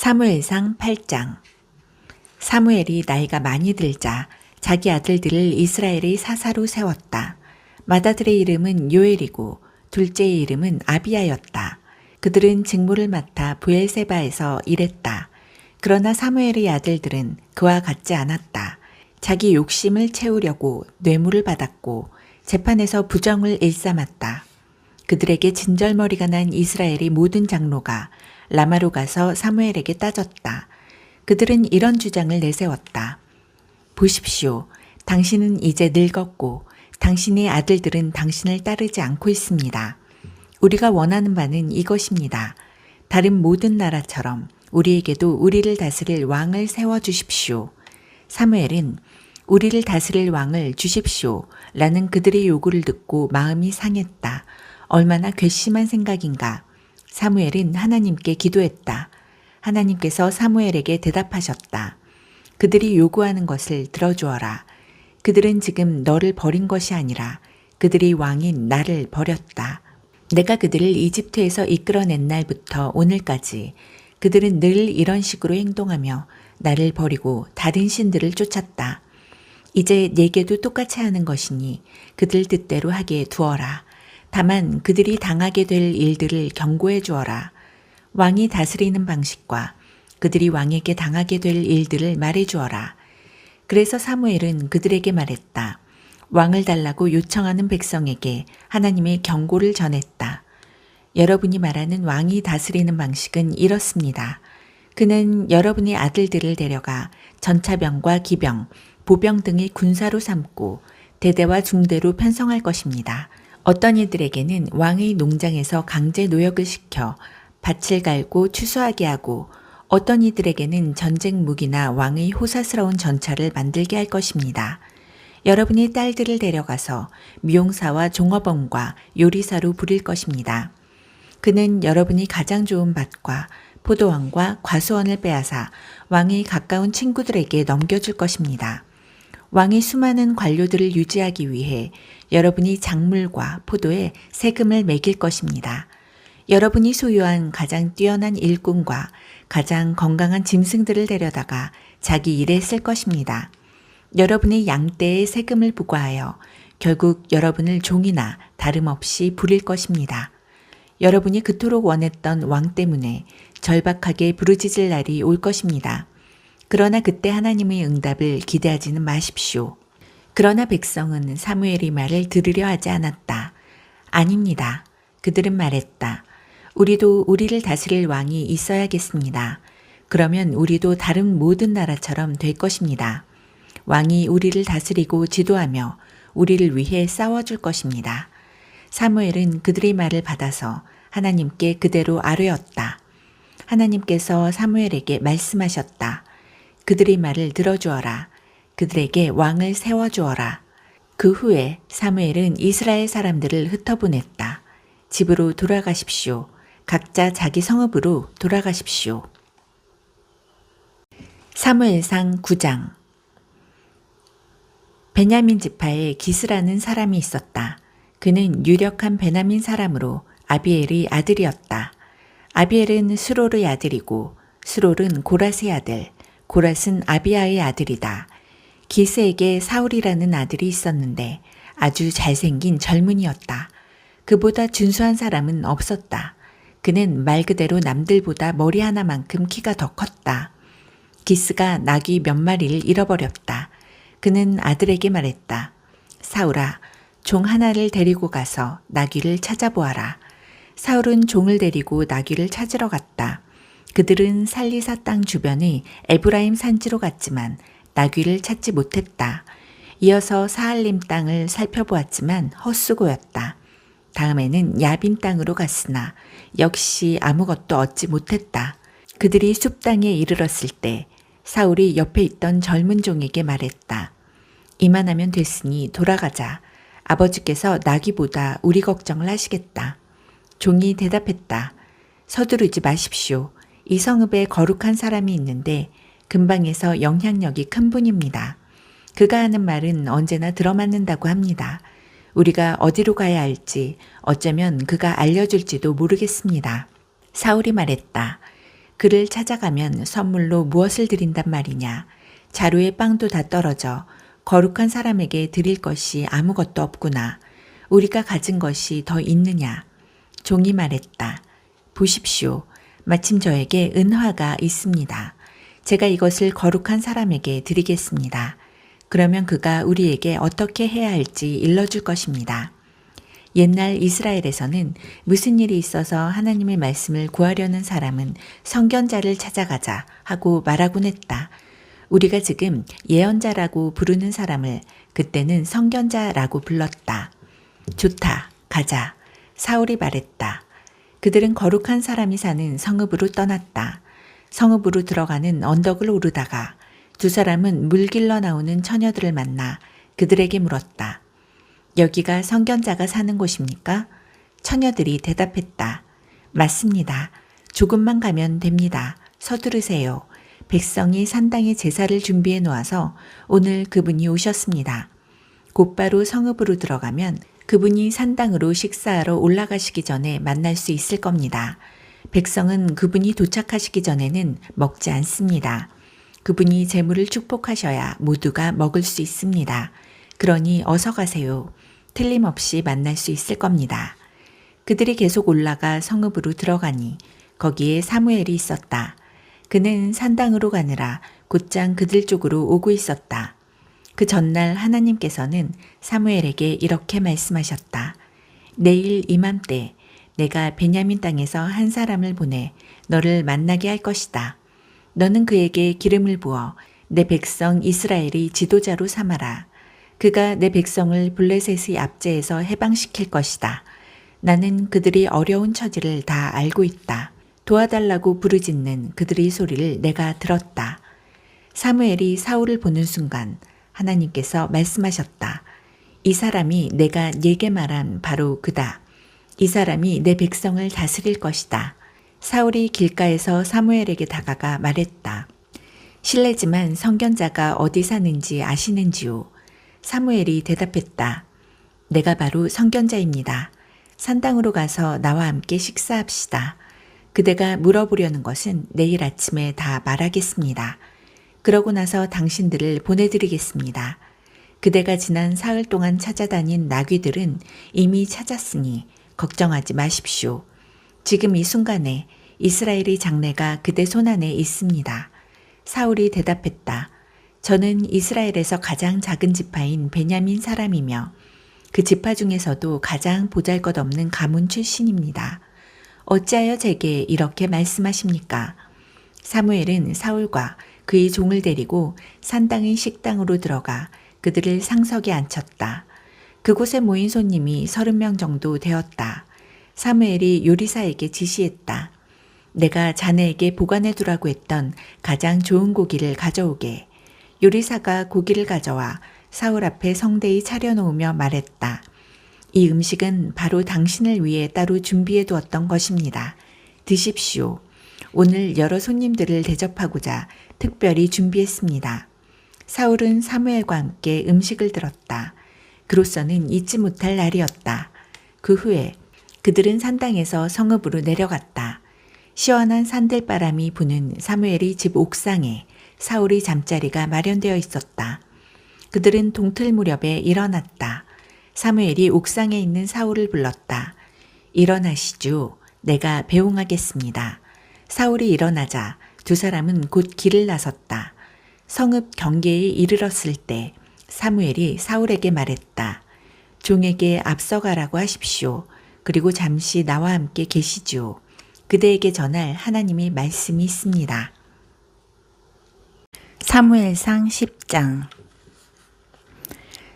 사무엘상 8장. 사무엘이 나이가 많이 들자 자기 아들들을 이스라엘의 사사로 세웠다. 맏아들의 이름은 요엘이고 둘째의 이름은 아비야였다. 그들은 직무를 맡아 브엘세바에서 일했다. 그러나 사무엘의 아들들은 그와 같지 않았다. 자기 욕심을 채우려고 뇌물을 받았고 재판에서 부정을 일삼았다. 그들에게 진절머리가 난 이스라엘의 모든 장로가 라마로 가서 사무엘에게 따졌다. 그들은 이런 주장을 내세웠다. 보십시오. 당신은 이제 늙었고 당신의 아들들은 당신을 따르지 않고 있습니다. 우리가 원하는 바는 이것입니다. 다른 모든 나라처럼 우리에게도 우리를 다스릴 왕을 세워주십시오. 사무엘은 우리를 다스릴 왕을 주십시오 라는 그들의 요구를 듣고 마음이 상했다. 얼마나 괘씸한 생각인가. 사무엘은 하나님께 기도했다. 하나님께서 사무엘에게 대답하셨다. 그들이 요구하는 것을 들어주어라. 그들은 지금 너를 버린 것이 아니라 그들이 왕인 나를 버렸다. 내가 그들을 이집트에서 이끌어낸 날부터 오늘까지 그들은 늘 이런 식으로 행동하며 나를 버리고 다른 신들을 쫓았다. 이제 내게도 똑같이 하는 것이니 그들 뜻대로 하게 두어라. 다만 그들이 당하게 될 일들을 경고해 주어라. 왕이 다스리는 방식과 그들이 왕에게 당하게 될 일들을 말해 주어라. 그래서 사무엘은 그들에게 말했다. 왕을 달라고 요청하는 백성에게 하나님의 경고를 전했다. 여러분이 말하는 왕이 다스리는 방식은 이렇습니다. 그는 여러분의 아들들을 데려가 전차병과 기병, 보병 등의 군사로 삼고 대대와 중대로 편성할 것입니다. 어떤 이들에게는 왕의 농장에서 강제 노역을 시켜 밭을 갈고 추수하게 하고 어떤 이들에게는 전쟁 무기나 왕의 호사스러운 전차를 만들게 할 것입니다. 여러분의 딸들을 데려가서 미용사와 종업원과 요리사로 부릴 것입니다. 그는 여러분이 가장 좋은 밭과 포도원과 과수원을 빼앗아 왕의 가까운 친구들에게 넘겨줄 것입니다. 왕의 수많은 관료들을 유지하기 위해 여러분이 작물과 포도에 세금을 매길 것입니다. 여러분이 소유한 가장 뛰어난 일꾼과 가장 건강한 짐승들을 데려다가 자기 일에 쓸 것입니다. 여러분의 양떼에 세금을 부과하여 결국 여러분을 종이나 다름없이 부릴 것입니다. 여러분이 그토록 원했던 왕 때문에 절박하게 부르짖을 날이 올 것입니다. 그러나 그때 하나님의 응답을 기대하지는 마십시오. 그러나 백성은 사무엘의 말을 들으려 하지 않았다. 아닙니다. 그들은 말했다. 우리도 우리를 다스릴 왕이 있어야겠습니다. 그러면 우리도 다른 모든 나라처럼 될 것입니다. 왕이 우리를 다스리고 지도하며 우리를 위해 싸워줄 것입니다. 사무엘은 그들의 말을 받아서 하나님께 그대로 아뢰었다. 하나님께서 사무엘에게 말씀하셨다. 그들의 말을 들어주어라. 그들에게 왕을 세워주어라. 그 후에 사무엘은 이스라엘 사람들을 흩어보냈다. 집으로 돌아가십시오. 각자 자기 성읍으로 돌아가십시오. 사무엘상 9장. 베냐민 지파에 기스라는 사람이 있었다. 그는 유력한 베냐민 사람으로 아비엘의 아들이었다. 아비엘은 스롤의 아들이고 스롤은 고랏의 아들, 고랏은 아비야의 아들이다. 기스에게 사울이라는 아들이 있었는데 아주 잘생긴 젊은이였다. 그보다 준수한 사람은 없었다. 그는 말 그대로 남들보다 머리 하나만큼 키가 더 컸다. 기스가 나귀 몇 마리를 잃어버렸다. 그는 아들에게 말했다. 사울아, 종 하나를 데리고 가서 나귀를 찾아보아라. 사울은 종을 데리고 나귀를 찾으러 갔다. 그들은 살리사 땅 주변의 에브라임 산지로 갔지만 나귀를 찾지 못했다. 이어서 사할림 땅을 살펴보았지만 헛수고였다. 다음에는 야빈 땅으로 갔으나 역시 아무것도 얻지 못했다. 그들이 숲 땅에 이르렀을 때 사울이 옆에 있던 젊은 종에게 말했다. 이만하면 됐으니 돌아가자. 아버지께서 나귀보다 우리 걱정을 하시겠다. 종이 대답했다. 서두르지 마십시오. 이 성읍에 거룩한 사람이 있는데 근방에서 영향력이 큰 분입니다. 그가 하는 말은 언제나 들어맞는다고 합니다. 우리가 어디로 가야 할지 어쩌면 그가 알려줄지도 모르겠습니다. 사울이 말했다. 그를 찾아가면 선물로 무엇을 드린단 말이냐. 자루에 빵도 다 떨어져 거룩한 사람에게 드릴 것이 아무것도 없구나. 우리가 가진 것이 더 있느냐. 종이 말했다. 보십시오. 마침 저에게 은화가 있습니다. 제가 이것을 거룩한 사람에게 드리겠습니다. 그러면 그가 우리에게 어떻게 해야 할지 일러줄 것입니다. 옛날 이스라엘에서는 무슨 일이 있어서 하나님의 말씀을 구하려는 사람은 선견자를 찾아가자 하고 말하곤 했다. 우리가 지금 예언자라고 부르는 사람을 그때는 선견자라고 불렀다. 좋다. 가자. 사울이 말했다. 그들은 거룩한 사람이 사는 성읍으로 떠났다. 성읍으로 들어가는 언덕을 오르다가 두 사람은 물 길러 나오는 처녀들을 만나 그들에게 물었다. 여기가 선견자가 사는 곳입니까? 처녀들이 대답했다. 맞습니다. 조금만 가면 됩니다. 서두르세요. 백성이 산당에 제사를 준비해 놓아서 오늘 그분이 오셨습니다. 곧바로 성읍으로 들어가면 그분이 산당으로 식사하러 올라가시기 전에 만날 수 있을 겁니다. 백성은 그분이 도착하시기 전에는 먹지 않습니다. 그분이 제물을 축복하셔야 모두가 먹을 수 있습니다. 그러니 어서 가세요. 틀림없이 만날 수 있을 겁니다. 그들이 계속 올라가 성읍으로 들어가니 거기에 사무엘이 있었다. 그는 산당으로 가느라 곧장 그들 쪽으로 오고 있었다. 그 전날 하나님께서는 사무엘에게 이렇게 말씀하셨다. 내일 이맘때 내가 베냐민 땅에서 한 사람을 보내 너를 만나게 할 것이다. 너는 그에게 기름을 부어 내 백성 이스라엘이 지도자로 삼아라. 그가 내 백성을 블레셋의 압제에서 해방시킬 것이다. 나는 그들이 어려운 처지를 다 알고 있다. 도와달라고 부르짖는 그들의 소리를 내가 들었다. 사무엘이 사울을 보는 순간 하나님께서 말씀하셨다. 이 사람이 내가 네게 말한 바로 그다. 이 사람이 내 백성을 다스릴 것이다. 사울이 길가에서 사무엘에게 다가가 말했다. 실례지만 선견자가 어디 사는지 아시는지요? 사무엘이 대답했다. 내가 바로 선견자입니다. 산당으로 가서 나와 함께 식사합시다. 그대가 물어보려는 것은 내일 아침에 다 말하겠습니다. 그러고 나서 당신들을 보내드리겠습니다. 그대가 지난 사흘 동안 찾아다닌 나귀들은 이미 찾았으니 걱정하지 마십시오. 지금 이 순간에 이스라엘의 장래가 그대 손안에 있습니다. 사울이 대답했다. 저는 이스라엘에서 가장 작은 지파인 베냐민 사람이며 그 지파 중에서도 가장 보잘것없는 가문 출신입니다. 어찌하여 제게 이렇게 말씀하십니까? 사무엘은 사울과 그의 종을 데리고 산당의 식당으로 들어가 그들을 상석에 앉혔다. 그곳에 모인 손님이 30명 정도 되었다. 사무엘이 요리사에게 지시했다. 내가 자네에게 보관해 두라고 했던 가장 좋은 고기를 가져오게. 요리사가 고기를 가져와 사울 앞에 성대히 차려놓으며 말했다. 이 음식은 바로 당신을 위해 따로 준비해 두었던 것입니다. 드십시오. 오늘 여러 손님들을 대접하고자 특별히 준비했습니다. 사울은 사무엘과 함께 음식을 들었다. 그로서는 잊지 못할 날이었다. 그 후에 그들은 산당에서 성읍으로 내려갔다. 시원한 산들바람이 부는 사무엘의 집 옥상에 사울의 잠자리가 마련되어 있었다. 그들은 동틀 무렵에 일어났다. 사무엘이 옥상에 있는 사울을 불렀다. 일어나시죠. 내가 배웅하겠습니다. 사울이 일어나자 두 사람은 곧 길을 나섰다. 성읍 경계에 이르렀을 때 사무엘이 사울에게 말했다. 종에게 앞서가라고 하십시오. 그리고 잠시 나와 함께 계시죠. 그대에게 전할 하나님의 말씀이 있습니다. 사무엘상 10장.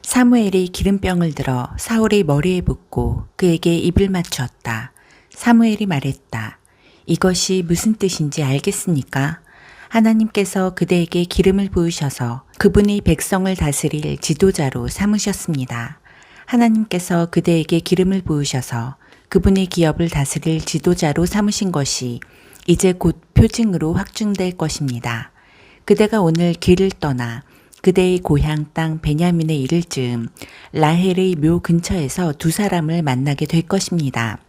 사무엘이 기름병을 들어 사울의 머리에 붓고 그에게 입을 맞추었다. 사무엘이 말했다. 이것이 무슨 뜻인지 알겠습니까? 하나님께서 그대에게 기름을 부으셔서 그분의 백성을 다스릴 지도자로 삼으셨습니다. 하나님께서 그대에게 기름을 부으셔서 그분의 기업을 다스릴 지도자로 삼으신 것이 이제 곧 표징으로 확증될 것입니다. 그대가 오늘 길을 떠나 그대의 고향 땅 베냐민에 이를 즈음 라헬의 묘 근처에서 두 사람을 만나게 될 것입니다.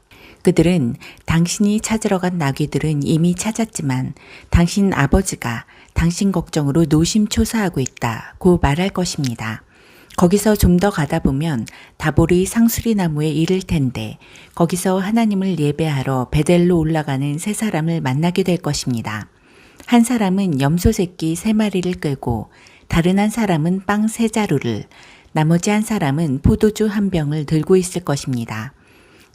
그들은 당신이 찾으러 간 나귀들은 이미 찾았지만 당신 아버지가 당신 걱정으로 노심초사하고 있다고 말할 것입니다. 거기서 좀 더 가다 보면 다보리 상수리 나무에 이를 텐데 거기서 하나님을 예배하러 베델로 올라가는 세 사람을 만나게 될 것입니다. 한 사람은 염소 새끼 3마리를 끌고 다른 한 사람은 빵 3자루를 나머지 한 사람은 포도주 1병을 들고 있을 것입니다.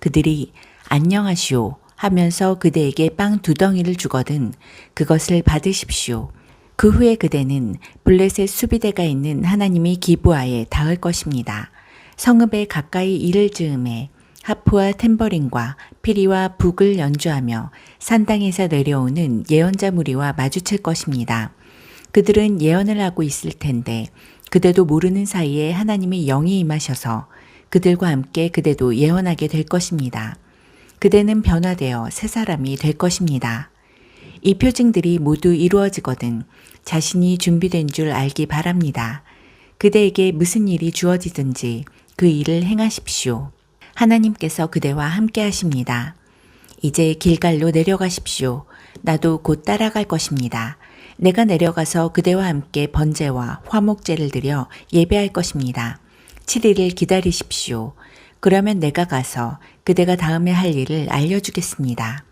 그들이 안녕하시오 하면서 그대에게 빵 2덩이를 주거든 그것을 받으십시오. 그 후에 그대는 블레셋 수비대가 있는 하나님이 기브아에 닿을 것입니다. 성읍에 가까이 이를 즈음에 하프와 탬버린과 피리와 북을 연주하며 산당에서 내려오는 예언자 무리와 마주칠 것입니다. 그들은 예언을 하고 있을 텐데 그대도 모르는 사이에 하나님의 영이 임하셔서 그들과 함께 그대도 예언하게 될 것입니다. 그대는 변화되어 새 사람이 될 것입니다. 이 표징들이 모두 이루어지거든 자신이 준비된 줄 알기 바랍니다. 그대에게 무슨 일이 주어지든지 그 일을 행하십시오. 하나님께서 그대와 함께 하십니다. 이제 길갈로 내려가십시오. 나도 곧 따라갈 것입니다. 내가 내려가서 그대와 함께 번제와 화목제를 드려 예배할 것입니다. 7일을 기다리십시오. 그러면 내가 가서 그대가 다음에 할 일을 알려주겠습니다.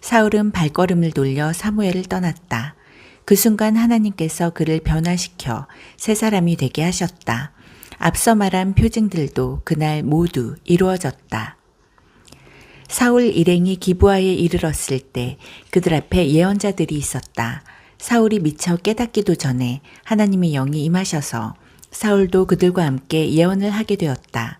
사울은 발걸음을 돌려 사무엘을 떠났다. 그 순간 하나님께서 그를 변화시켜 새 사람이 되게 하셨다. 앞서 말한 표징들도 그날 모두 이루어졌다. 사울 일행이 기브아에 이르렀을 때 그들 앞에 예언자들이 있었다. 사울이 미처 깨닫기도 전에 하나님의 영이 임하셔서 사울도 그들과 함께 예언을 하게 되었다.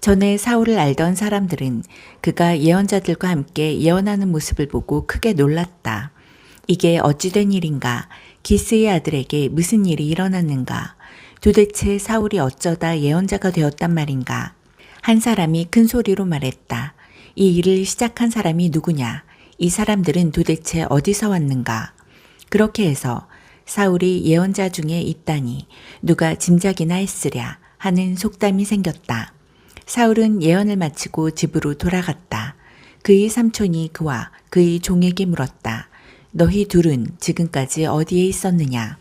전에 사울을 알던 사람들은 그가 예언자들과 함께 예언하는 모습을 보고 크게 놀랐다. 이게 어찌된 일인가? 기스의 아들에게 무슨 일이 일어났는가? 도대체 사울이 어쩌다 예언자가 되었단 말인가? 한 사람이 큰 소리로 말했다. 이 일을 시작한 사람이 누구냐? 이 사람들은 도대체 어디서 왔는가? 그렇게 해서 사울이 예언자 중에 있다니 누가 짐작이나 했으랴 하는 속담이 생겼다. 사울은 예언을 마치고 집으로 돌아갔다. 그의 삼촌이 그와 그의 종에게 물었다. 너희 둘은 지금까지 어디에 있었느냐?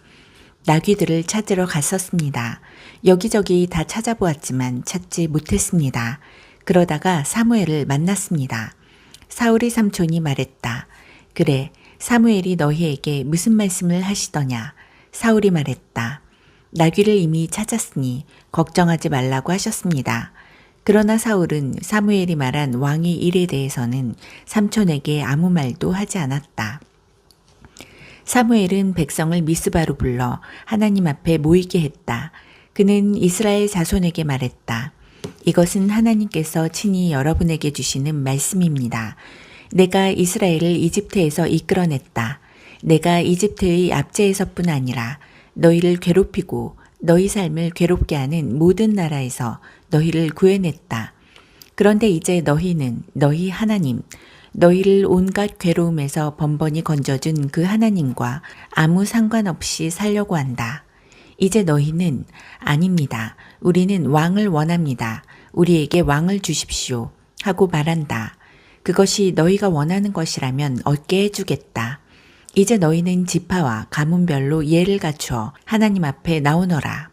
나귀들을 찾으러 갔었습니다. 여기저기 다 찾아보았지만 찾지 못했습니다. 그러다가 사무엘을 만났습니다. 사울의 삼촌이 말했다. 그래, 사무엘이 너희에게 무슨 말씀을 하시더냐? 사울이 말했다. 나귀를 이미 찾았으니 걱정하지 말라고 하셨습니다. 그러나 사울은 사무엘이 말한 왕의 일에 대해서는 삼촌에게 아무 말도 하지 않았다. 사무엘은 백성을 미스바로 불러 하나님 앞에 모이게 했다. 그는 이스라엘 자손에게 말했다. 이것은 하나님께서 친히 여러분에게 주시는 말씀입니다. 내가 이스라엘을 이집트에서 이끌어냈다. 내가 이집트의 압제에서뿐 아니라 너희를 괴롭히고 너희 삶을 괴롭게 하는 모든 나라에서 너희를 구해냈다. 그런데 이제 너희는 너희 하나님, 너희를 온갖 괴로움에서 번번이 건져준 그 하나님과 아무 상관없이 살려고 한다. 이제 너희는 아닙니다. 우리는 왕을 원합니다. 우리에게 왕을 주십시오. 하고 말한다. 그것이 너희가 원하는 것이라면 얻게 해주겠다. 이제 너희는 지파와 가문별로 예를 갖추어 하나님 앞에 나오너라.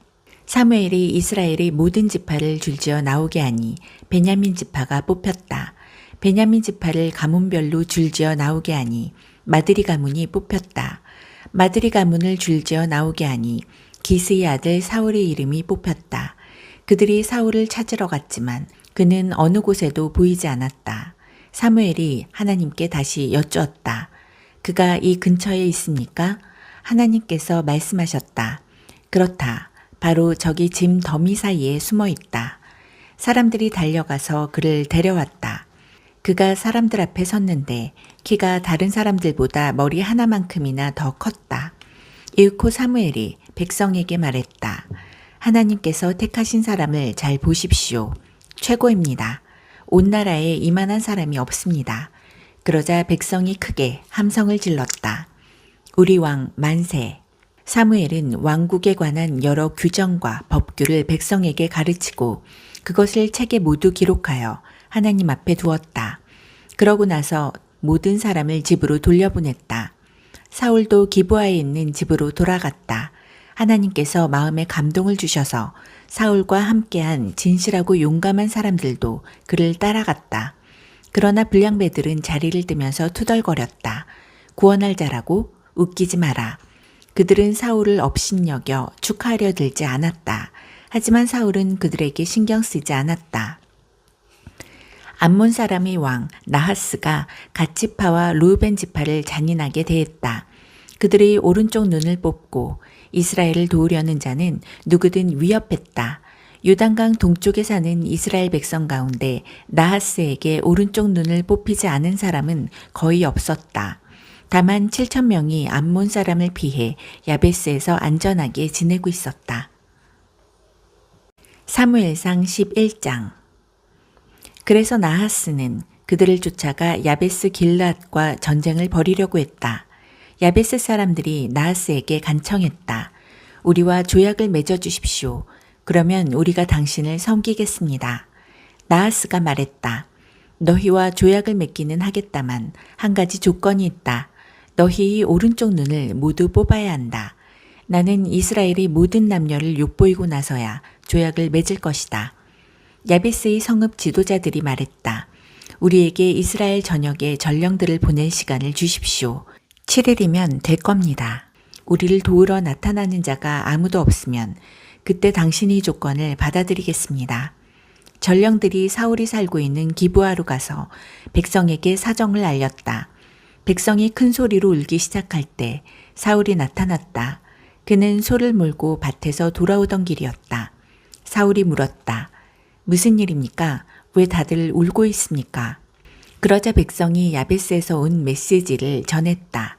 사무엘이 이스라엘의 모든 지파를 줄지어 나오게 하니 베냐민 지파가 뽑혔다. 베냐민 지파를 가문별로 줄지어 나오게 하니 마드리 가문이 뽑혔다. 마드리 가문을 줄지어 나오게 하니 기스의 아들 사울의 이름이 뽑혔다. 그들이 사울을 찾으러 갔지만 그는 어느 곳에도 보이지 않았다. 사무엘이 하나님께 다시 여쭈었다. 그가 이 근처에 있습니까? 하나님께서 말씀하셨다. 그렇다. 바로 저기 짐 더미 사이에 숨어 있다. 사람들이 달려가서 그를 데려왔다. 그가 사람들 앞에 섰는데 키가 다른 사람들보다 머리 하나만큼이나 더 컸다. 이윽고 사무엘이 백성에게 말했다. 하나님께서 택하신 사람을 잘 보십시오. 최고입니다. 온 나라에 이만한 사람이 없습니다. 그러자 백성이 크게 함성을 질렀다. 우리 왕 만세. 사무엘은 왕국에 관한 여러 규정과 법규를 백성에게 가르치고 그것을 책에 모두 기록하여 하나님 앞에 두었다. 그러고 나서 모든 사람을 집으로 돌려보냈다. 사울도 기브아에 있는 집으로 돌아갔다. 하나님께서 마음에 감동을 주셔서 사울과 함께한 진실하고 용감한 사람들도 그를 따라갔다. 그러나 불량배들은 자리를 뜨면서 투덜거렸다. 구원할 자라고 웃기지 마라. 그들은 사울을 업신여겨 축하하려 들지 않았다. 하지만 사울은 그들에게 신경 쓰지 않았다. 암몬 사람의 왕 나하스가 갓지파와 루벤 지파를 잔인하게 대했다. 그들의 오른쪽 눈을 뽑고 이스라엘을 도우려는 자는 누구든 위협했다. 요단강 동쪽에 사는 이스라엘 백성 가운데 나하스에게 오른쪽 눈을 뽑히지 않은 사람은 거의 없었다. 다만 7,000명이 암몬 사람을 피해 야베스에서 안전하게 지내고 있었다. 사무엘상 11장. 그래서 나하스는 그들을 쫓아가 야베스 길앗과 전쟁을 벌이려고 했다. 야베스 사람들이 나하스에게 간청했다. 우리와 조약을 맺어 주십시오. 그러면 우리가 당신을 섬기겠습니다. 나하스가 말했다. 너희와 조약을 맺기는 하겠다만 한 가지 조건이 있다. 너희의 오른쪽 눈을 모두 뽑아야 한다. 나는 이스라엘의 모든 남녀를 욕보이고 나서야 조약을 맺을 것이다. 야베스의 성읍 지도자들이 말했다. 우리에게 이스라엘 전역에 전령들을 보낼 시간을 주십시오. 7일이면 될 겁니다. 우리를 도우러 나타나는 자가 아무도 없으면 그때 당신의 조건을 받아들이겠습니다. 전령들이 사울이 살고 있는 기브아로 가서 백성에게 사정을 알렸다. 백성이 큰 소리로 울기 시작할 때 사울이 나타났다. 그는 소를 몰고 밭에서 돌아오던 길이었다. 사울이 물었다. 무슨 일입니까? 왜 다들 울고 있습니까? 그러자 백성이 야베스에서 온 메시지를 전했다.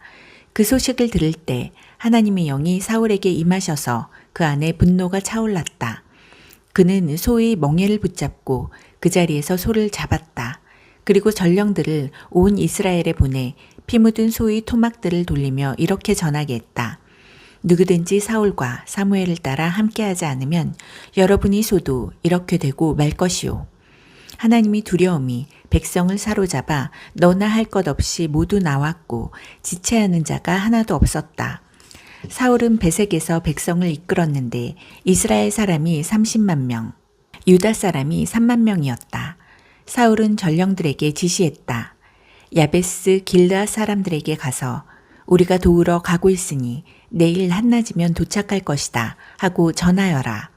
그 소식을 들을 때 하나님의 영이 사울에게 임하셔서 그 안에 분노가 차올랐다. 그는 소의 멍에를 붙잡고 그 자리에서 소를 잡았다. 그리고 전령들을 온 이스라엘에 보내 피 묻은 소의 토막들을 돌리며 이렇게 전하게 했다. 누구든지 사울과 사무엘을 따라 함께하지 않으면 여러분의 소도 이렇게 되고 말 것이오. 하나님이 두려움이 백성을 사로잡아 너나 할 것 없이 모두 나왔고 지체하는 자가 하나도 없었다. 사울은 베색에서 백성을 이끌었는데 이스라엘 사람이 30만 명, 유다 사람이 3만 명이었다. 사울은 전령들에게 지시했다. 야베스 길르앗 사람들에게 가서 우리가 도우러 가고 있으니 내일 한낮이면 도착할 것이다 하고 전하여라.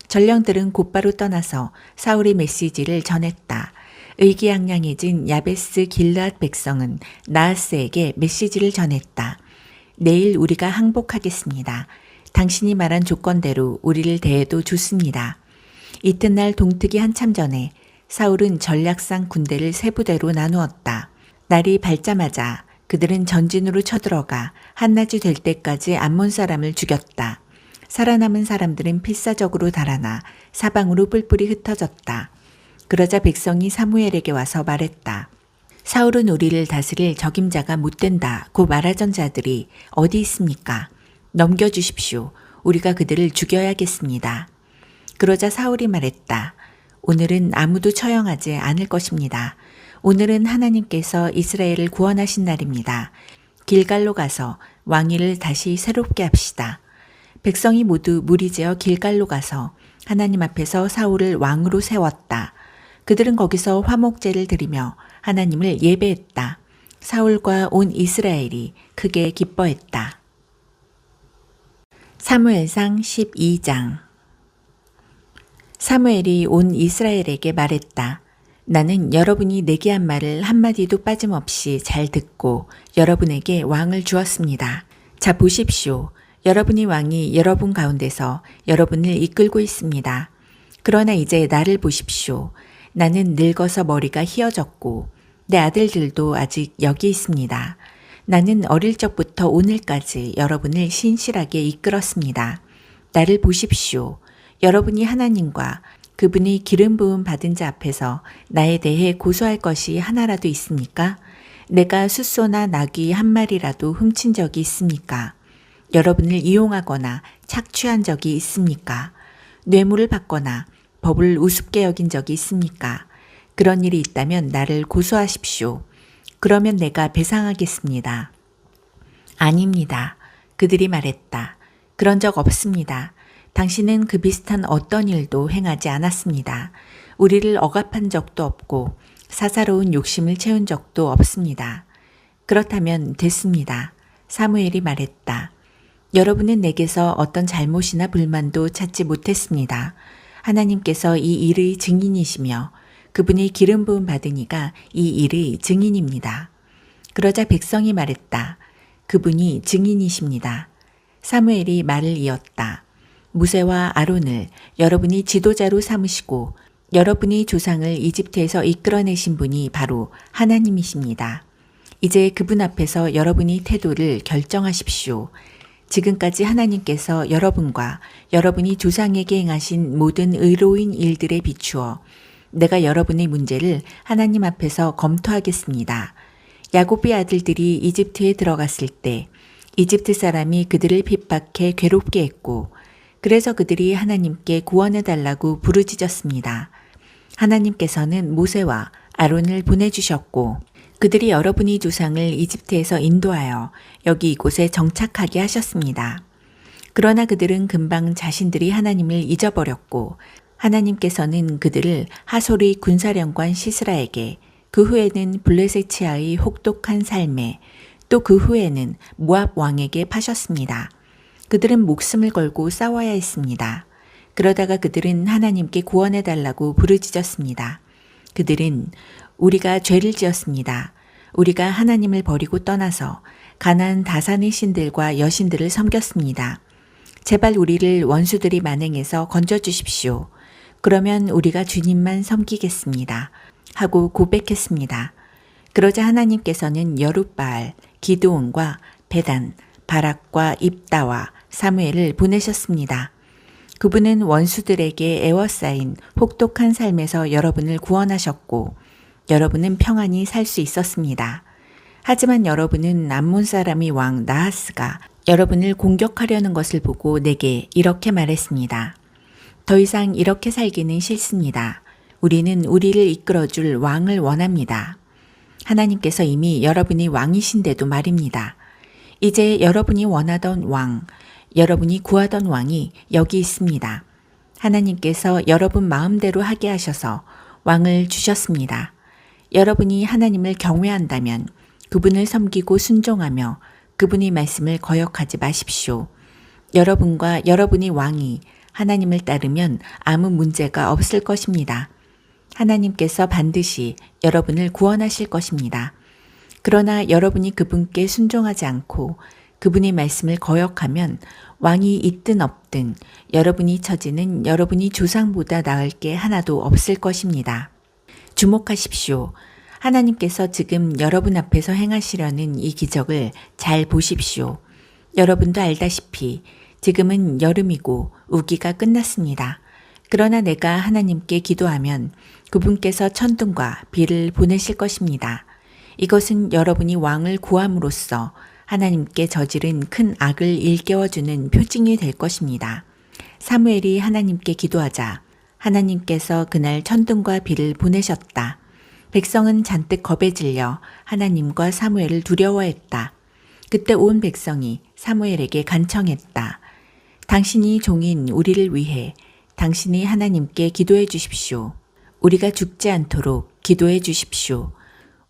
전령들은 곧바로 떠나서 사울의 메시지를 전했다. 의기양양해진 야베스 길르앗 백성은 나하스에게 메시지를 전했다. 내일 우리가 항복하겠습니다. 당신이 말한 조건대로 우리를 대해도 좋습니다. 이튿날 동트기 한참 전에 사울은 전략상 군대를 세 부대로 나누었다. 날이 밝자마자 그들은 전진으로 쳐들어가 한낮이 될 때까지 암몬 사람을 죽였다. 살아남은 사람들은 필사적으로 달아나 사방으로 뿔뿔이 흩어졌다. 그러자 백성이 사무엘에게 와서 말했다. 사울은 우리를 다스릴 적임자가 못 된다고 말하던 자들이 어디 있습니까? 넘겨주십시오. 우리가 그들을 죽여야겠습니다. 그러자 사울이 말했다. 오늘은 아무도 처형하지 않을 것입니다. 오늘은 하나님께서 이스라엘을 구원하신 날입니다. 길갈로 가서 왕위를 다시 새롭게 합시다. 백성이 모두 무리지어 길갈로 가서 하나님 앞에서 사울을 왕으로 세웠다. 그들은 거기서 화목제를 드리며 하나님을 예배했다. 사울과 온 이스라엘이 크게 기뻐했다. 사무엘상 12장. 사무엘이 온 이스라엘에게 말했다. 나는 여러분이 내게 한 말을 한마디도 빠짐없이 잘 듣고 여러분에게 왕을 주었습니다. 자, 보십시오. 여러분의 왕이 여러분 가운데서 여러분을 이끌고 있습니다. 그러나 이제 나를 보십시오. 나는 늙어서 머리가 휘어졌고 내 아들들도 아직 여기 있습니다. 나는 어릴 적부터 오늘까지 여러분을 신실하게 이끌었습니다. 나를 보십시오. 여러분이 하나님과 그분이 기름 부음 받은 자 앞에서 나에 대해 고소할 것이 하나라도 있습니까? 내가 숫소나 나귀 한 마리라도 훔친 적이 있습니까? 여러분을 이용하거나 착취한 적이 있습니까? 뇌물을 받거나 법을 우습게 여긴 적이 있습니까? 그런 일이 있다면 나를 고소하십시오. 그러면 내가 배상하겠습니다. 아닙니다. 그들이 말했다. 그런 적 없습니다. 당신은 그 비슷한 어떤 일도 행하지 않았습니다. 우리를 억압한 적도 없고 사사로운 욕심을 채운 적도 없습니다. 그렇다면 됐습니다. 사무엘이 말했다. 여러분은 내게서 어떤 잘못이나 불만도 찾지 못했습니다. 하나님께서 이 일의 증인이시며 그분이 기름 부음 받으니까 이 일의 증인입니다. 그러자 백성이 말했다. 그분이 증인이십니다. 사무엘이 말을 이었다. 무세와 아론을 여러분이 지도자로 삼으시고 여러분이 조상을 이집트에서 이끌어내신 분이 바로 하나님이십니다. 이제 그분 앞에서 여러분이 태도를 결정하십시오. 지금까지 하나님께서 여러분과 여러분이 조상에게 행하신 모든 의로운 일들에 비추어 내가 여러분의 문제를 하나님 앞에서 검토하겠습니다. 야곱의 아들들이 이집트에 들어갔을 때 이집트 사람이 그들을 핍박해 괴롭게 했고 그래서 그들이 하나님께 구원해달라고 부르짖었습니다. 하나님께서는 모세와 아론을 보내주셨고 그들이 여러분의 조상을 이집트에서 인도하여 여기 이곳에 정착하게 하셨습니다. 그러나 그들은 금방 자신들이 하나님을 잊어버렸고 하나님께서는 그들을 하솔의 군사령관 시스라에게 그 후에는 블레셋치아의 혹독한 삶에 또 그 후에는 모압 왕에게 파셨습니다. 그들은 목숨을 걸고 싸워야 했습니다. 그러다가 그들은 하나님께 구원해달라고 부르짖었습니다. 그들은 우리가 죄를 지었습니다. 우리가 하나님을 버리고 떠나서 가나안 다산의 신들과 여신들을 섬겼습니다. 제발 우리를 원수들이 만행해서 건져주십시오. 그러면 우리가 주님만 섬기겠습니다. 하고 고백했습니다. 그러자 하나님께서는 여룻바알, 기드온과 베단, 바락과 입다와 사무엘을 보내셨습니다. 그분은 원수들에게 애워싸인 혹독한 삶에서 여러분을 구원하셨고 여러분은 평안히 살 수 있었습니다. 하지만 여러분은 암몬 사람의 왕 나하스가 여러분을 공격하려는 것을 보고 내게 이렇게 말했습니다. 더 이상 이렇게 살기는 싫습니다. 우리는 우리를 이끌어줄 왕을 원합니다. 하나님께서 이미 여러분이 왕이신데도 말입니다. 이제 여러분이 원하던 왕, 여러분이 구하던 왕이 여기 있습니다. 하나님께서 여러분 마음대로 하게 하셔서 왕을 주셨습니다. 여러분이 하나님을 경외한다면 그분을 섬기고 순종하며 그분의 말씀을 거역하지 마십시오. 여러분과 여러분의 왕이 하나님을 따르면 아무 문제가 없을 것입니다. 하나님께서 반드시 여러분을 구원하실 것입니다. 그러나 여러분이 그분께 순종하지 않고 그분의 말씀을 거역하면 왕이 있든 없든 여러분이 처지는 여러분이 조상보다 나을 게 하나도 없을 것입니다. 주목하십시오. 하나님께서 지금 여러분 앞에서 행하시려는 이 기적을 잘 보십시오. 여러분도 알다시피 지금은 여름이고 우기가 끝났습니다. 그러나 내가 하나님께 기도하면 그분께서 천둥과 비를 보내실 것입니다. 이것은 여러분이 왕을 구함으로써 하나님께 저지른 큰 악을 일깨워주는 표징이 될 것입니다. 사무엘이 하나님께 기도하자 하나님께서 그날 천둥과 비를 보내셨다. 백성은 잔뜩 겁에 질려 하나님과 사무엘을 두려워했다. 그때 온 백성이 사무엘에게 간청했다. 당신이 종인 우리를 위해 당신이 하나님께 기도해 주십시오. 우리가 죽지 않도록 기도해 주십시오.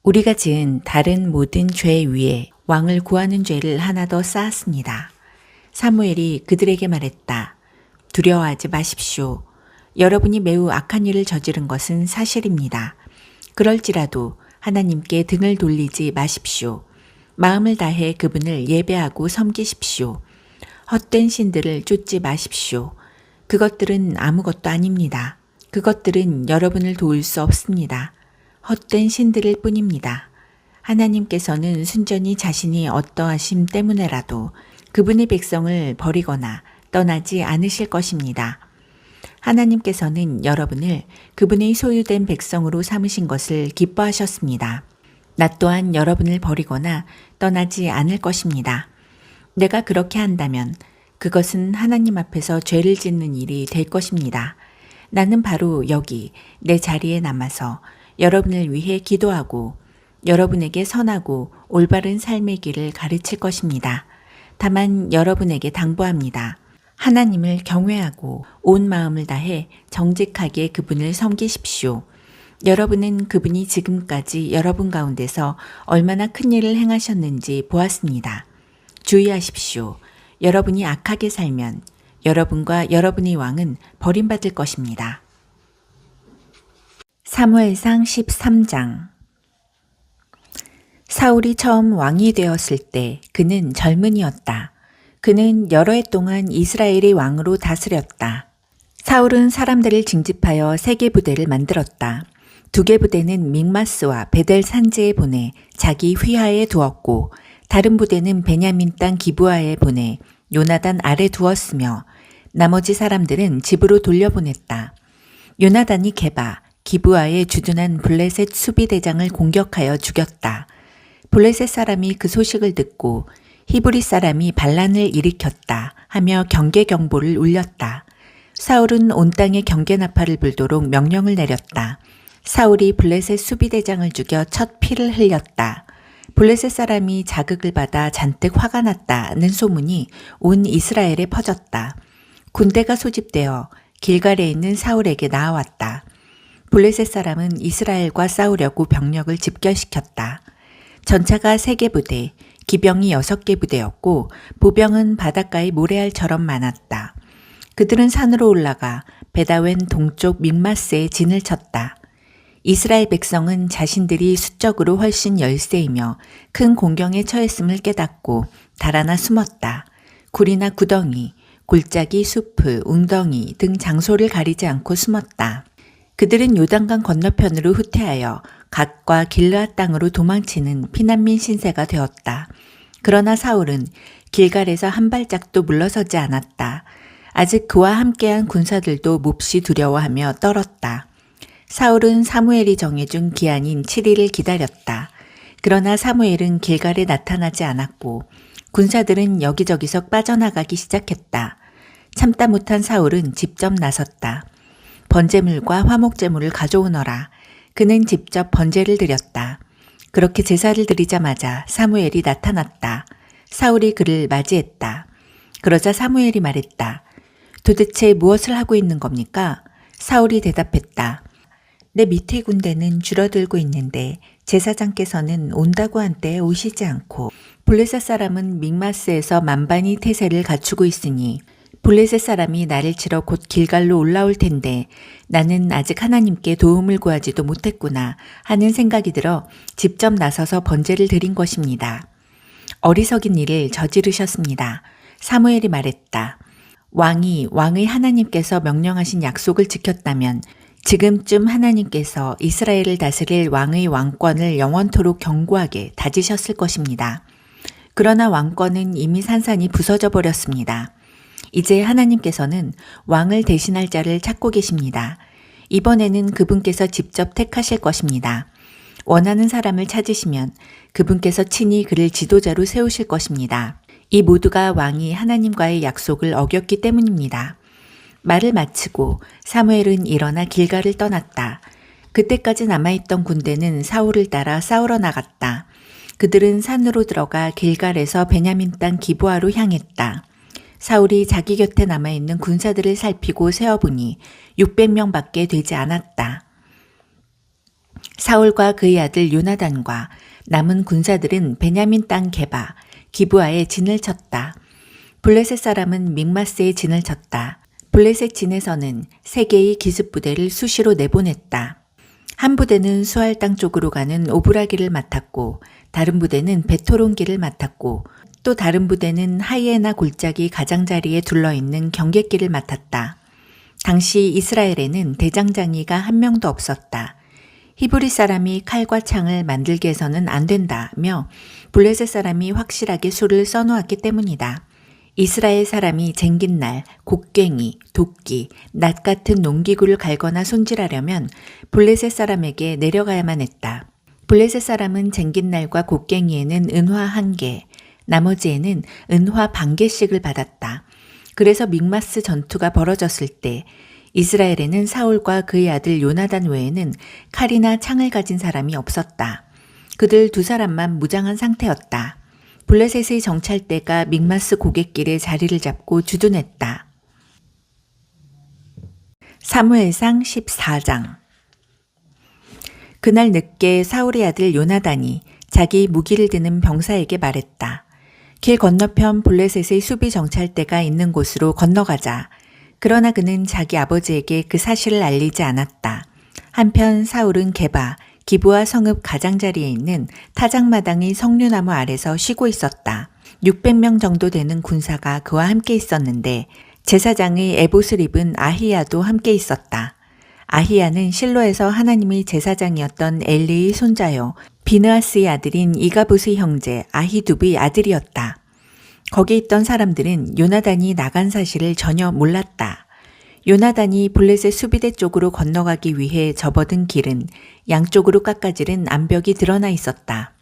우리가 지은 다른 모든 죄 위에 왕을 구하는 죄를 하나 더 쌓았습니다. 사무엘이 그들에게 말했다. 두려워하지 마십시오. 여러분이 매우 악한 일을 저지른 것은 사실입니다. 그럴지라도 하나님께 등을 돌리지 마십시오. 마음을 다해 그분을 예배하고 섬기십시오. 헛된 신들을 쫓지 마십시오. 그것들은 아무것도 아닙니다. 그것들은 여러분을 도울 수 없습니다. 헛된 신들일 뿐입니다. 하나님께서는 순전히 자신이 어떠하심 때문에라도 그분의 백성을 버리거나 떠나지 않으실 것입니다. 하나님께서는 여러분을 그분의 소유된 백성으로 삼으신 것을 기뻐하셨습니다. 나 또한 여러분을 버리거나 떠나지 않을 것입니다. 내가 그렇게 한다면 그것은 하나님 앞에서 죄를 짓는 일이 될 것입니다. 나는 바로 여기 내 자리에 남아서 여러분을 위해 기도하고 여러분에게 선하고 올바른 삶의 길을 가르칠 것입니다. 다만 여러분에게 당부합니다. 하나님을 경외하고 온 마음을 다해 정직하게 그분을 섬기십시오. 여러분은 그분이 지금까지 여러분 가운데서 얼마나 큰 일을 행하셨는지 보았습니다. 주의하십시오. 여러분이 악하게 살면 여러분과 여러분의 왕은 버림받을 것입니다. 사무엘상 13장. 사울이 처음 왕이 되었을 때 그는 젊은이였다. 그는 여러 해 동안 이스라엘의 왕으로 다스렸다. 사울은 사람들을 징집하여 3개 부대를 만들었다. 2개 부대는 믹마스와 베델 산지에 보내 자기 휘하에 두었고 다른 부대는 베냐민 땅 기브아에 보내 요나단 아래 두었으며 나머지 사람들은 집으로 돌려보냈다. 요나단이 게바, 기브아에 주둔한 블레셋 수비대장을 공격하여 죽였다. 블레셋 사람이 그 소식을 듣고 히브리 사람이 반란을 일으켰다 하며 경계 경보를 울렸다. 사울은 온 땅에 경계 나팔을 불도록 명령을 내렸다. 사울이 블레셋 수비대장을 죽여 첫 피를 흘렸다. 블레셋 사람이 자극을 받아 잔뜩 화가 났다는 소문이 온 이스라엘에 퍼졌다. 군대가 소집되어 길갈에 있는 사울에게 나아왔다. 블레셋 사람은 이스라엘과 싸우려고 병력을 집결시켰다. 전차가 3개 부대, 기병이 6개 부대였고 보병은 바닷가의 모래알처럼 많았다. 그들은 산으로 올라가 베다웬 동쪽 믹마스에 진을 쳤다. 이스라엘 백성은 자신들이 수적으로 훨씬 열세이며 큰 공경에 처했음을 깨닫고 달아나 숨었다. 굴이나 구덩이, 골짜기, 숲, 웅덩이 등 장소를 가리지 않고 숨었다. 그들은 요단강 건너편으로 후퇴하여 갓과 길르앗 땅으로 도망치는 피난민 신세가 되었다. 그러나 사울은 길갈에서 한 발짝도 물러서지 않았다. 아직 그와 함께한 군사들도 몹시 두려워하며 떨었다. 사울은 사무엘이 정해준 기한인 7일을 기다렸다. 그러나 사무엘은 길갈에 나타나지 않았고 군사들은 여기저기서 빠져나가기 시작했다. 참다 못한 사울은 직접 나섰다. 번제물과 화목제물을 가져오너라. 그는 직접 번제를 드렸다. 그렇게 제사를 드리자마자 사무엘이 나타났다. 사울이 그를 맞이했다. 그러자 사무엘이 말했다. 도대체 무엇을 하고 있는 겁니까? 사울이 대답했다. 내 밑에 군대는 줄어들고 있는데 제사장께서는 온다고 한때 오시지 않고 블레셋 사람은 믹마스에서 만반의 태세를 갖추고 있으니 블레셋 사람이 나를 치러 곧 길갈로 올라올 텐데 나는 아직 하나님께 도움을 구하지도 못했구나 하는 생각이 들어 직접 나서서 번제를 드린 것입니다. 어리석인 일을 저지르셨습니다. 사무엘이 말했다. 왕의 하나님께서 명령하신 약속을 지켰다면 지금쯤 하나님께서 이스라엘을 다스릴 왕의 왕권을 영원토록 견고하게 다지셨을 것입니다. 그러나 왕권은 이미 산산이 부서져 버렸습니다. 이제 하나님께서는 왕을 대신할 자를 찾고 계십니다. 이번에는 그분께서 직접 택하실 것입니다. 원하는 사람을 찾으시면 그분께서 친히 그를 지도자로 세우실 것입니다. 이 모두가 왕이 하나님과의 약속을 어겼기 때문입니다. 말을 마치고 사무엘은 일어나 길갈을 떠났다. 그때까지 남아있던 군대는 사울을 따라 싸우러 나갔다. 그들은 산으로 들어가 길갈에서 베냐민 땅 기브아로 향했다. 사울이 자기 곁에 남아있는 군사들을 살피고 세어보니 600명밖에 되지 않았다. 사울과 그의 아들 요나단과 남은 군사들은 베냐민 땅 게바, 기브아에 진을 쳤다. 블레셋 사람은 믹마스에 진을 쳤다. 블레셋 진에서는 3개의 기습부대를 수시로 내보냈다. 한 부대는 수알 땅 쪽으로 가는 오브라길을 맡았고 다른 부대는 베토론길을 맡았고 또 다른 부대는 하이에나 골짜기 가장자리에 둘러있는 경계길을 맡았다. 당시 이스라엘에는 대장장이가 한 명도 없었다. 히브리 사람이 칼과 창을 만들게 해서는 안 된다며 블레셋 사람이 확실하게 수를 써놓았기 때문이다. 이스라엘 사람이 쟁긴날, 곡괭이, 도끼, 낫 같은 농기구를 갈거나 손질하려면 블레셋 사람에게 내려가야만 했다. 블레셋 사람은 쟁긴날과 곡괭이에는 은화 1개, 나머지에는 은화 반 개씩을 받았다. 그래서 믹마스 전투가 벌어졌을 때 이스라엘에는 사울과 그의 아들 요나단 외에는 칼이나 창을 가진 사람이 없었다. 그들 두 사람만 무장한 상태였다. 블레셋의 정찰대가 믹마스 고갯길에 자리를 잡고 주둔했다. 사무엘상 14장. 그날 늦게 사울의 아들 요나단이 자기 무기를 드는 병사에게 말했다. 길 건너편 블레셋의 수비 정찰대가 있는 곳으로 건너가자. 그러나 그는 자기 아버지에게 그 사실을 알리지 않았다. 한편 사울은 게바, 기브아 성읍 가장자리에 있는 타작마당의 석류나무 아래서 쉬고 있었다. 600명 정도 되는 군사가 그와 함께 있었는데 제사장의 에봇을 입은 아히야도 함께 있었다. 아히야는 실로에서 하나님의 제사장이었던 엘리의 손자요 비느하스의 아들인 이가봇의 형제 아히둡의 아들이었다. 거기 있던 사람들은 요나단이 나간 사실을 전혀 몰랐다. 요나단이 블레셋 수비대 쪽으로 건너가기 위해 접어든 길은 양쪽으로 깎아지른 암벽이 드러나 있었다.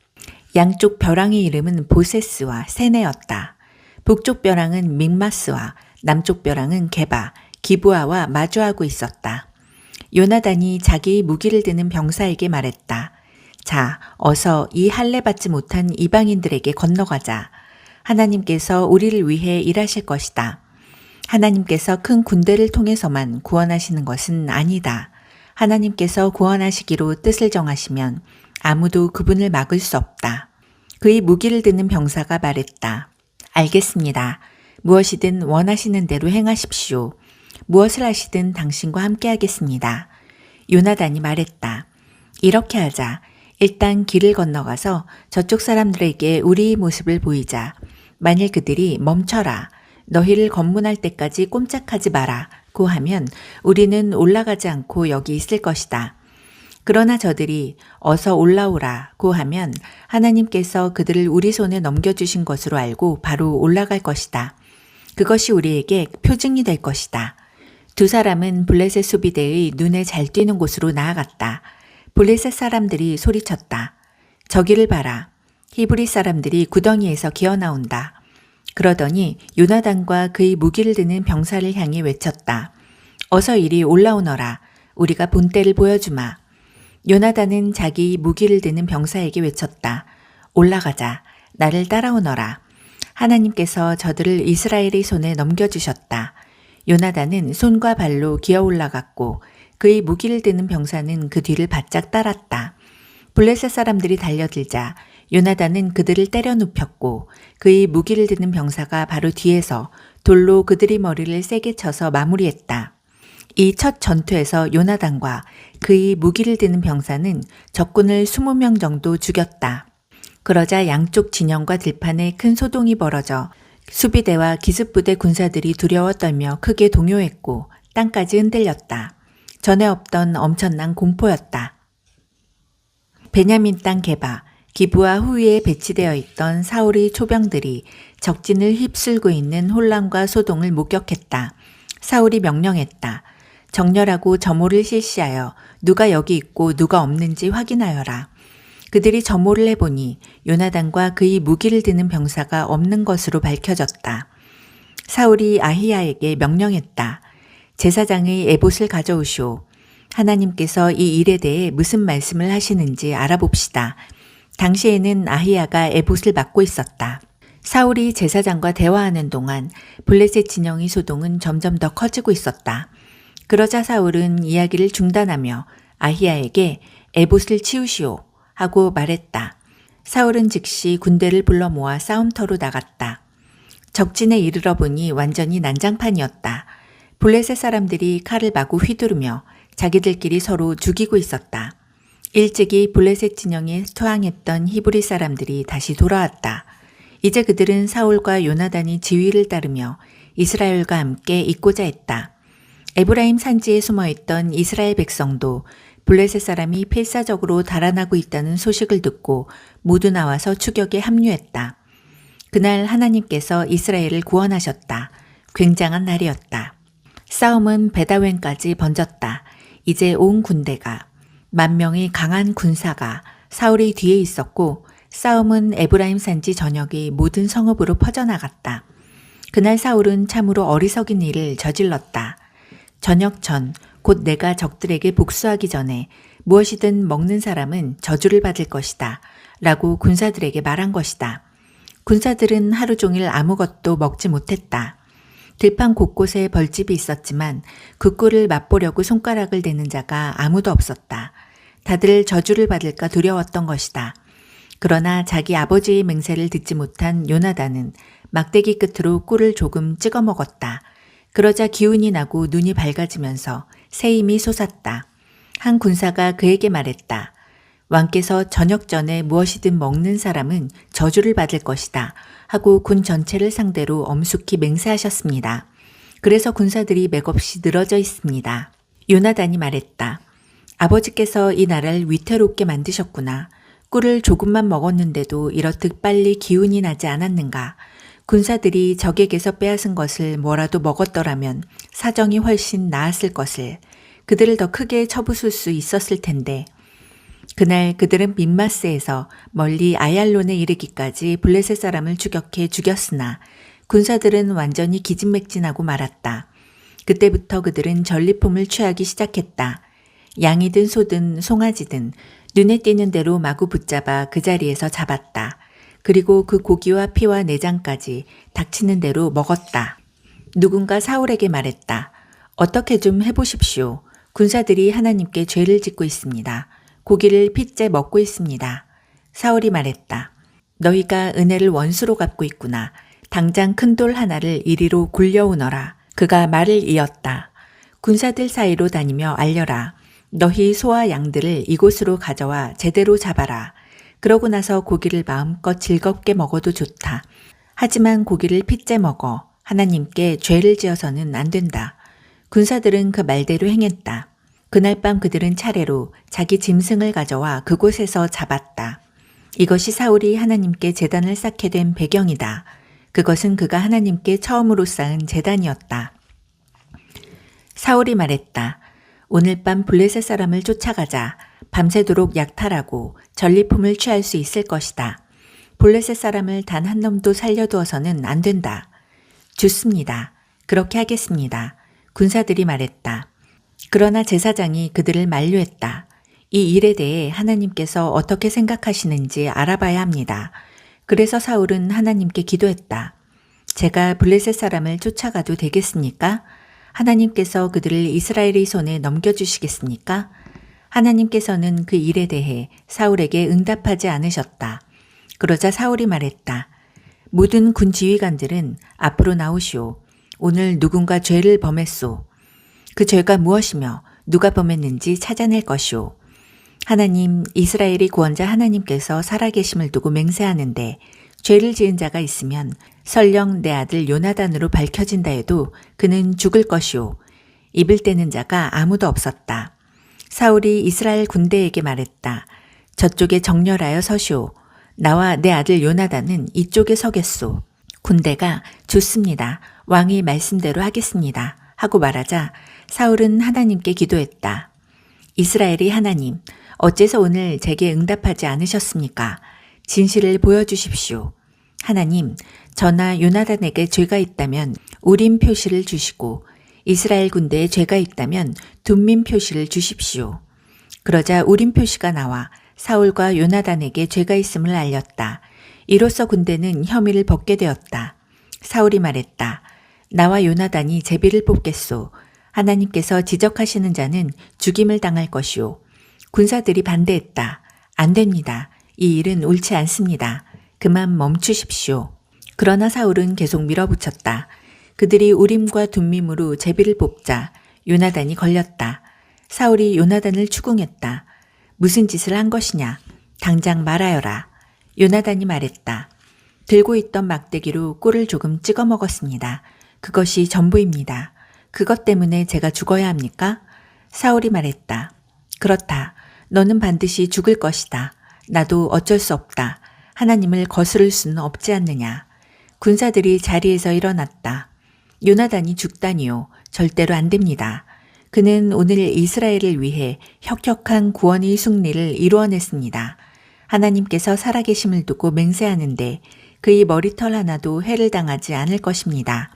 양쪽 벼랑의 이름은 보세스와 세네였다. 북쪽 벼랑은 믹마스와 남쪽 벼랑은 게바, 기브아와 마주하고 있었다. 요나단이 자기의 무기를 드는 병사에게 말했다. 자, 어서 이 할례 받지 못한 이방인들에게 건너가자. 하나님께서 우리를 위해 일하실 것이다. 하나님께서 큰 군대를 통해서만 구원하시는 것은 아니다. 하나님께서 구원하시기로 뜻을 정하시면 아무도 그분을 막을 수 없다. 그의 무기를 드는 병사가 말했다. 알겠습니다. 무엇이든 원하시는 대로 행하십시오. 무엇을 하시든 당신과 함께 하겠습니다. 요나단이 말했다. 이렇게 하자. 일단 길을 건너가서 저쪽 사람들에게 우리의 모습을 보이자. 만일 그들이 멈춰라. 너희를 검문할 때까지 꼼짝하지 마라. 고 하면 우리는 올라가지 않고 여기 있을 것이다. 그러나 저들이 어서 올라오라. 고 하면 하나님께서 그들을 우리 손에 넘겨주신 것으로 알고 바로 올라갈 것이다. 그것이 우리에게 표징이 될 것이다. 두 사람은 블레셋 수비대의 눈에 잘 띄는 곳으로 나아갔다. 블레셋 사람들이 소리쳤다. 저기를 봐라. 히브리 사람들이 구덩이에서 기어나온다. 그러더니 요나단과 그의 무기를 드는 병사를 향해 외쳤다. 어서 이리 올라오너라. 우리가 본때를 보여주마. 요나단은 자기 무기를 드는 병사에게 외쳤다. 올라가자. 나를 따라오너라. 하나님께서 저들을 이스라엘의 손에 넘겨주셨다. 요나단은 손과 발로 기어 올라갔고 그의 무기를 드는 병사는 그 뒤를 바짝 따랐다. 블레셋 사람들이 달려들자 요나단은 그들을 때려 눕혔고 그의 무기를 드는 병사가 바로 뒤에서 돌로 그들의 머리를 세게 쳐서 마무리했다. 이 첫 전투에서 요나단과 그의 무기를 드는 병사는 적군을 20명 정도 죽였다. 그러자 양쪽 진영과 들판에 큰 소동이 벌어져 수비대와 기습부대 군사들이 두려워 떨며 크게 동요했고 땅까지 흔들렸다. 전에 없던 엄청난 공포였다. 베냐민 땅 게바, 기브아 후위에 배치되어 있던 사울의 초병들이 적진을 휩쓸고 있는 혼란과 소동을 목격했다. 사울이 명령했다. 정렬하고 점호를 실시하여 누가 여기 있고 누가 없는지 확인하여라. 그들이 점호를 해보니 요나단과 그의 무기를 드는 병사가 없는 것으로 밝혀졌다. 사울이 아히야에게 명령했다. 제사장의 에봇을 가져오시오. 하나님께서 이 일에 대해 무슨 말씀을 하시는지 알아봅시다. 당시에는 아히야가 에봇을 맡고 있었다. 사울이 제사장과 대화하는 동안 블레셋 진영의 소동은 점점 더 커지고 있었다. 그러자 사울은 이야기를 중단하며 아히야에게 에봇을 치우시오 하고 말했다. 사울은 즉시 군대를 불러 모아 싸움터로 나갔다. 적진에 이르러 보니 완전히 난장판이었다. 블레셋 사람들이 칼을 마구 휘두르며 자기들끼리 서로 죽이고 있었다. 일찍이 블레셋 진영에 투항했던 히브리 사람들이 다시 돌아왔다. 이제 그들은 사울과 요나단이 지휘를 따르며 이스라엘과 함께 있고자 했다. 에브라임 산지에 숨어있던 이스라엘 백성도 블레셋 사람이 필사적으로 달아나고 있다는 소식을 듣고 모두 나와서 추격에 합류했다. 그날 하나님께서 이스라엘을 구원하셨다. 굉장한 날이었다. 싸움은 베다웬까지 번졌다. 이제 온 군대가 10,000명의 강한 군사가 사울의 뒤에 있었고 싸움은 에브라임 산지 전역의 모든 성읍으로 퍼져나갔다. 그날 사울은 참으로 어리석인 일을 저질렀다. 저녁 전, 곧 내가 적들에게 복수하기 전에 무엇이든 먹는 사람은 저주를 받을 것이다. 라고 군사들에게 말한 것이다. 군사들은 하루 종일 아무것도 먹지 못했다. 들판 곳곳에 벌집이 있었지만 그 꿀을 맛보려고 손가락을 대는 자가 아무도 없었다. 다들 저주를 받을까 두려웠던 것이다. 그러나 자기 아버지의 맹세를 듣지 못한 요나단은 막대기 끝으로 꿀을 조금 찍어 먹었다. 그러자 기운이 나고 눈이 밝아지면서 새 힘이 솟았다. 한 군사가 그에게 말했다. 왕께서 저녁 전에 무엇이든 먹는 사람은 저주를 받을 것이다. 하고 군 전체를 상대로 엄숙히 맹세하셨습니다. 그래서 군사들이 맥없이 늘어져 있습니다. 요나단이 말했다. 아버지께서 이 나라를 위태롭게 만드셨구나. 꿀을 조금만 먹었는데도 이렇듯 빨리 기운이 나지 않았는가. 군사들이 적에게서 빼앗은 것을 뭐라도 먹었더라면 사정이 훨씬 나았을 것을. 그들을 더 크게 쳐부술 수 있었을 텐데. 그날 그들은 밋마스에서 멀리 아얄론에 이르기까지 블레셋 사람을 추격해 죽였으나 군사들은 완전히 기진맥진하고 말았다. 그때부터 그들은 전리품을 취하기 시작했다. 양이든 소든 송아지든 눈에 띄는 대로 마구 붙잡아 그 자리에서 잡았다. 그리고 그 고기와 피와 내장까지 닥치는 대로 먹었다. 누군가 사울에게 말했다. 어떻게 좀 해보십시오. 군사들이 하나님께 죄를 짓고 있습니다. 고기를 핏째 먹고 있습니다. 사울이 말했다. 너희가 은혜를 원수로 갚고 있구나. 당장 큰 돌 하나를 이리로 굴려오너라. 그가 말을 이었다. 군사들 사이로 다니며 알려라. 너희 소와 양들을 이곳으로 가져와 제대로 잡아라. 그러고 나서 고기를 마음껏 즐겁게 먹어도 좋다. 하지만 고기를 핏째 먹어 하나님께 죄를 지어서는 안 된다. 군사들은 그 말대로 행했다. 그날 밤 그들은 차례로 자기 짐승을 가져와 그곳에서 잡았다. 이것이 사울이 하나님께 제단을 쌓게 된 배경이다. 그것은 그가 하나님께 처음으로 쌓은 제단이었다. 사울이 말했다. 오늘 밤 블레셋 사람을 쫓아가자. 밤새도록 약탈하고 전리품을 취할 수 있을 것이다. 블레셋 사람을 단 한 놈도 살려두어서는 안 된다. 좋습니다. 그렇게 하겠습니다. 군사들이 말했다. 그러나 제사장이 그들을 만류했다. 이 일에 대해 하나님께서 어떻게 생각하시는지 알아봐야 합니다. 그래서 사울은 하나님께 기도했다. 제가 블레셋 사람을 쫓아가도 되겠습니까? 하나님께서 그들을 이스라엘의 손에 넘겨주시겠습니까? 하나님께서는 그 일에 대해 사울에게 응답하지 않으셨다. 그러자 사울이 말했다. 모든 군 지휘관들은 앞으로 나오시오. 오늘 누군가 죄를 범했소. 그 죄가 무엇이며 누가 범했는지 찾아낼 것이오. 하나님, 이스라엘의 구원자 하나님께서 살아계심을 두고 맹세하는데 죄를 지은 자가 있으면 설령 내 아들 요나단으로 밝혀진다 해도 그는 죽을 것이오. 입을 떼는 자가 아무도 없었다. 사울이 이스라엘 군대에게 말했다. 저쪽에 정렬하여 서시오. 나와 내 아들 요나단은 이쪽에 서겠소. 군대가 좋습니다. 왕의 말씀대로 하겠습니다. 하고 말하자 사울은 하나님께 기도했다. 이스라엘의 하나님, 어째서 오늘 제게 응답하지 않으셨습니까? 진실을 보여주십시오. 하나님, 저나 요나단에게 죄가 있다면 우림 표시를 주시고 이스라엘 군대에 죄가 있다면 둠민 표시를 주십시오. 그러자 우림 표시가 나와 사울과 요나단에게 죄가 있음을 알렸다. 이로써 군대는 혐의를 벗게 되었다. 사울이 말했다. 나와 요나단이 제비를 뽑겠소. 하나님께서 지적하시는 자는 죽임을 당할 것이오. 군사들이 반대했다. 안 됩니다. 이 일은 옳지 않습니다. 그만 멈추십시오. 그러나 사울은 계속 밀어붙였다. 그들이 우림과 둠밈으로 제비를 뽑자 요나단이 걸렸다. 사울이 요나단을 추궁했다. 무슨 짓을 한 것이냐? 당장 말하여라. 요나단이 말했다. 들고 있던 막대기로 꿀을 조금 찍어 먹었습니다. 그것이 전부입니다. 그것 때문에 제가 죽어야 합니까? 사울이 말했다. 그렇다. 너는 반드시 죽을 것이다. 나도 어쩔 수 없다. 하나님을 거스를 수는 없지 않느냐. 군사들이 자리에서 일어났다. 요나단이 죽다니요. 절대로 안 됩니다. 그는 오늘 이스라엘을 위해 혁혁한 구원의 승리를 이루어냈습니다. 하나님께서 살아계심을 두고 맹세하는데 그의 머리털 하나도 해를 당하지 않을 것입니다.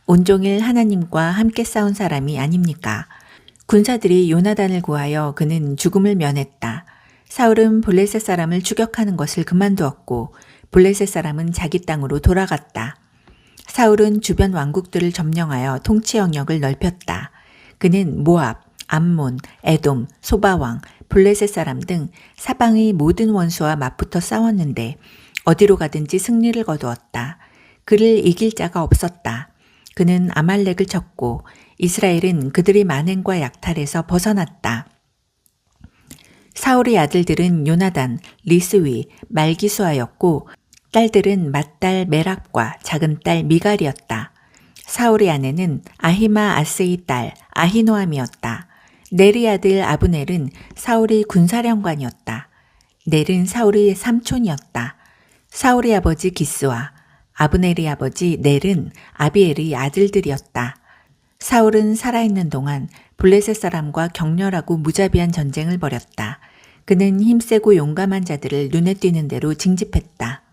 온종일 하나님과 함께 싸운 사람이 아닙니까? 군사들이 요나단을 구하여 그는 죽음을 면했다. 사울은 블레셋 사람을 추격하는 것을 그만두었고 블레셋 사람은 자기 땅으로 돌아갔다. 사울은 주변 왕국들을 점령하여 통치 영역을 넓혔다. 그는 모압, 암몬, 에돔, 소바왕, 블레셋 사람 등 사방의 모든 원수와 맞붙어 싸웠는데 어디로 가든지 승리를 거두었다. 그를 이길 자가 없었다. 그는 아말렉을 쳤고 이스라엘은 그들의 만행과 약탈에서 벗어났다. 사울의 아들들은 요나단, 리스위, 말기수아였고 딸들은 맏딸 메랍과 작은 딸 미갈이었다. 사울의 아내는 아히마 아스의 딸 아히노암이었다. 넬의 아들 아브넬은 사울의 군사령관이었다. 넬은 사울의 삼촌이었다. 사울의 아버지 기스와 아브넬의 아버지 넬은 아비엘의 아들들이었다. 사울은 살아있는 동안 블레셋 사람과 격렬하고 무자비한 전쟁을 벌였다. 그는 힘세고 용감한 자들을 눈에 띄는 대로 징집했다.